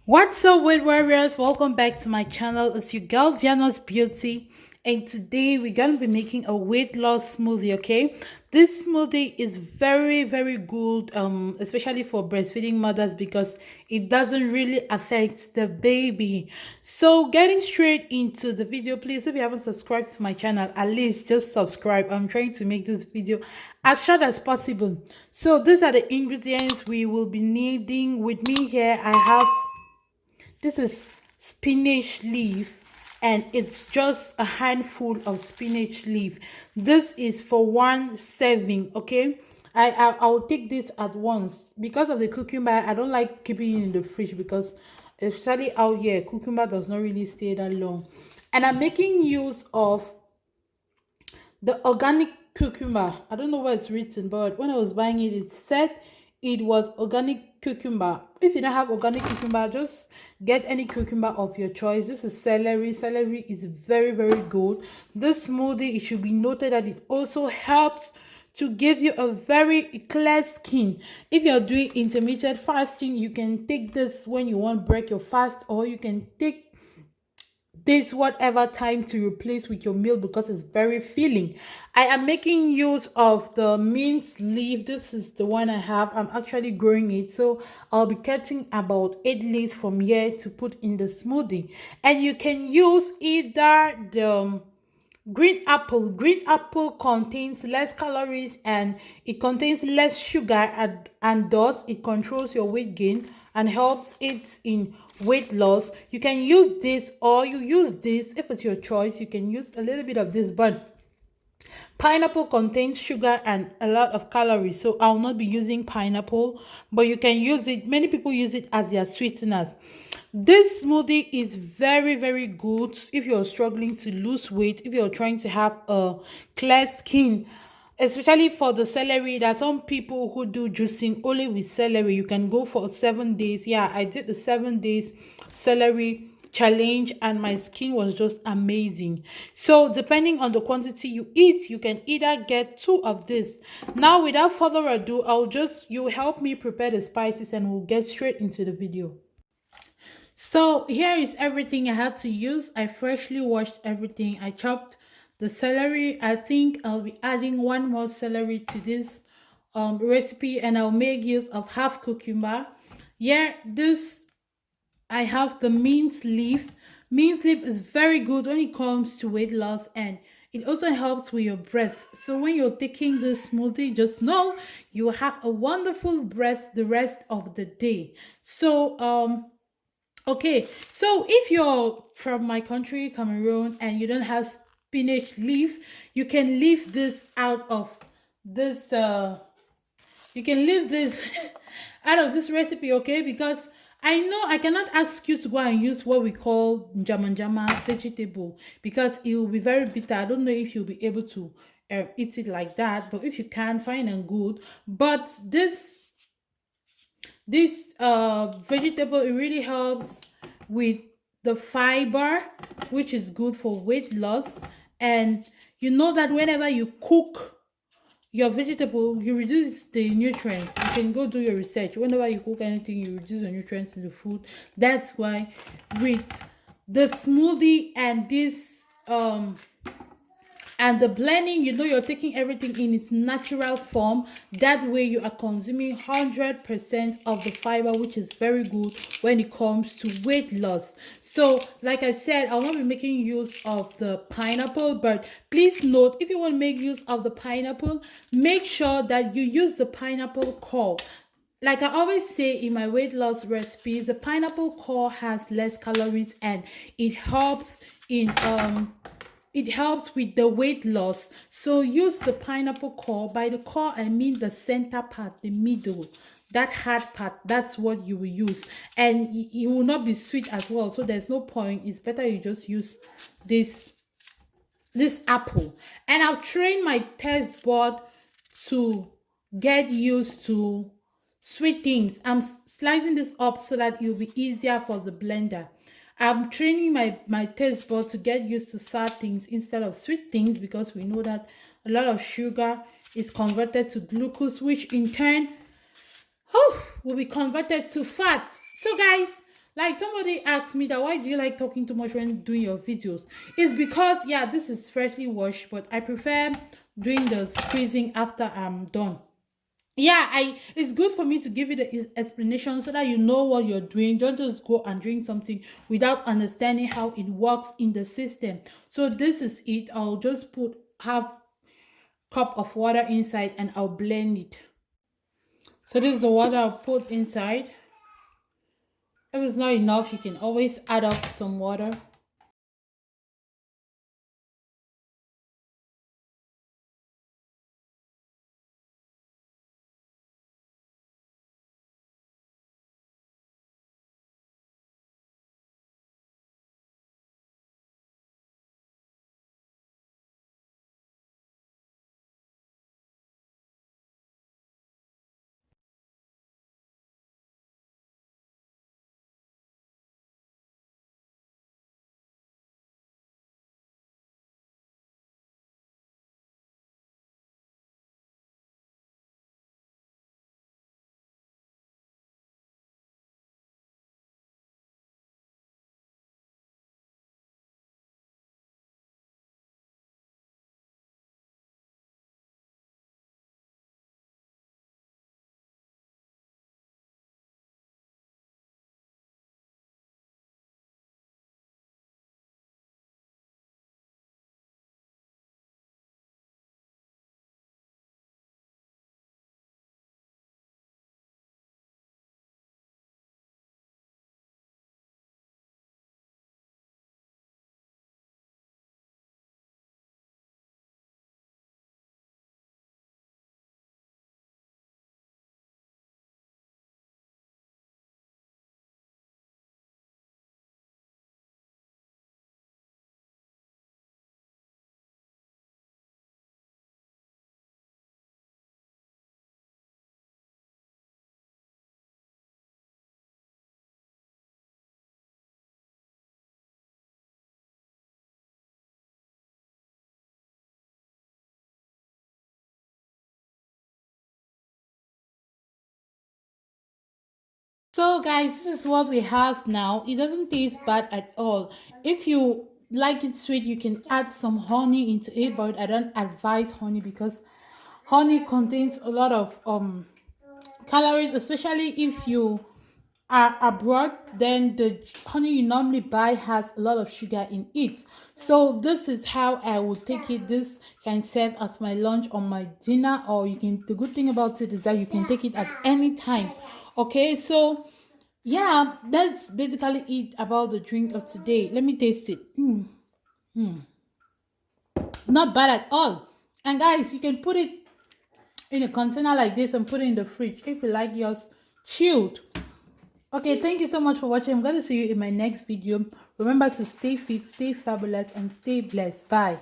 What's up, weight warriors? Welcome back to my channel. It's your girl Viana's Beauty, and today we're gonna be making a weight loss smoothie. Okay, this smoothie is very good, especially for breastfeeding mothers because it doesn't really affect the baby. So, getting straight into the video, please, if you haven't subscribed to my channel, at least just subscribe. I'm trying to make this video as short as possible. So, these are the ingredients we will be needing. With me here, I have this is spinach leaf, and it's just a handful of spinach leaf. This is for one serving, okay? I'll take this at once because of the cucumber. I don't like keeping it in the fridge because especially out here, cucumber does not really stay that long. And I'm making use of the organic cucumber. I don't know where it's written, but when I was buying it, it said it was organic cucumber. If you don't have organic cucumber, just get any cucumber of your choice. This is celery. Celery is very good. This smoothie, it should be noted that it also helps to give you a very clear skin. If you're doing intermittent fasting, you can take this when you want to break your fast, or you can take this whatever time to replace with your meal because it's very filling. I am making use of the mint leaf. This is the one I have. I'm actually growing it, so I'll be cutting about 8 leaves from here to put in the smoothie. And you can use either the green apple. Green apple contains less calories and it contains less sugar, and thus it controls your weight gain and helps it in weight loss. You can use this, or you use this if it's your choice. You can use a little bit of this, but pineapple contains sugar and a lot of calories, so I'll not be using pineapple, but you can use it. Many people use it as their sweeteners. This smoothie is very good if you're struggling to lose weight, if you're trying to have a clear skin, especially for the celery. There are some people who do juicing only with celery. You can go for 7 days. Yeah, I did the 7 days celery challenge and my skin was just amazing. So depending on the quantity you eat, you can either get two of this. Now, without further ado, you help me prepare the spices and we'll get straight into the video. So here is everything I had to use. I freshly washed everything. I chopped the celery. I think I'll be adding one more celery to this recipe, and I'll make use of half cucumber. Yeah, this I have the mint leaf. Mint leaf is very good when it comes to weight loss, and it also helps with your breath. So when you're taking this smoothie, just know you will have a wonderful breath the rest of the day. Okay, so if you're from my country, Cameroon, and you don't have spinach leaf, you can leave this out of this you can leave this out of this recipe, okay? Because I know I cannot ask you to go and use what we call jama vegetable because it will be very bitter. I don't know if you'll be able to eat it like that, but if you can, fine and good. But this vegetable, it really helps with the fiber, which is good for weight loss. And you know that whenever you cook your vegetable, you reduce the nutrients. You can go do your research. Whenever you cook anything, you reduce the nutrients in the food. That's why with the smoothie and this and the blending, you know, you're taking everything in its natural form. That way you are consuming 100% of the fiber, which is very good when it comes to weight loss. So like I said, I will not be making use of the pineapple, but please note, if you want to make use of the pineapple, make sure that you use the pineapple core. Like I always say in my weight loss recipes, the pineapple core has less calories and it helps in it helps with the weight loss. So use the pineapple core. By the core, I mean the center part, the middle, that hard part. That's what you will use, and it will not be sweet as well. So there's no point. It's better you just use this apple. And I'll train my taste bud to get used to sweet things. I'm slicing this up so that it will be easier for the blender. I'm training my taste bud to get used to sour things instead of sweet things, because we know that a lot of sugar is converted to glucose, which in turn will be converted to fat. So guys, Like somebody asked me that, why do you like talking too much when doing your videos? It's because, yeah, this is freshly washed, but I prefer doing the squeezing after I'm done. Yeah, I it's good for me to give you the explanation so that you know what you're doing. Don't just go and drink something without understanding how it works in the system. So this is it. I'll just put half cup of water inside and I'll blend it. So this is the water I'll put inside. If it's not enough, you can always add up some water. So guys, this is what we have now. It doesn't taste bad at all. If you like it sweet, you can add some honey into it, but I don't advise honey because honey contains a lot of calories, especially if you are abroad. Then the honey you normally buy has a lot of sugar in it. So this is how I would take it. This can serve as my lunch or my dinner, or you can, the good thing about it is that you can take it at any time. Okay, so yeah, that's basically it about the drink of today. Let me taste it. Not bad at all. And guys, you can put it in a container like this and put it in the fridge if you like yours chilled. Okay, thank you so much for watching. I'm going to see you in my next video. Remember to stay fit, stay fabulous, and stay blessed. Bye.